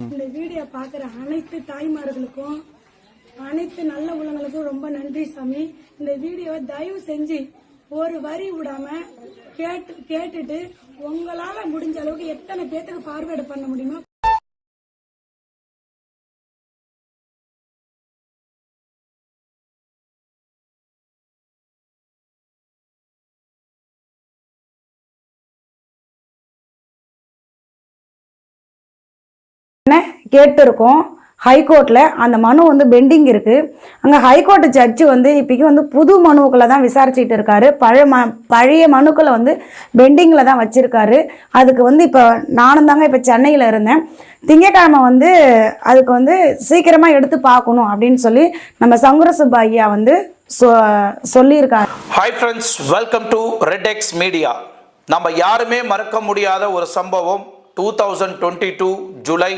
இந்த வீடியோ பார்க்குற அனைத்து தாய்மார்களுக்கும் அனைத்து நல்ல உள்ளங்களுக்கும் ரொம்ப நன்றி சாமி. இந்த வீடியோவை தயவு செஞ்சு ஒரு வரி விடாம கேட்டுட்டு உங்களால முடிஞ்ச அளவுக்கு எத்தனை பேத்துக்கு ஃபார்வேர்டு பண்ண முடியுமோ கேட்டிருக்கோம். ஹைகோர்ட்டில் அந்த மனு வந்து பெண்டிங் இருக்குது. அங்கே ஹைகோர்ட் ஜட்ஜு வந்து இப்போக்கி வந்து புது மனுக்களை தான் விசாரிச்சுட்டு இருக்காரு. பழைய மனுக்களை வந்து பெண்டிங்கில் தான் வச்சுருக்காரு. அதுக்கு வந்து இப்போ நானும் தாங்க இப்போ சென்னையில் இருந்தேன். திங்கட்கிழமை வந்து அதுக்கு வந்து சீக்கிரமாக எடுத்து பார்க்கணும் அப்படின்னு சொல்லி நம்ம சங்குரசுப்பா ஐயா வந்து சொல்லியிருக்காரு. Hi friends, welcome to Red X media. நம்ம யாருமே மறக்க முடியாத ஒரு சம்பவம் 2022 ஜூலை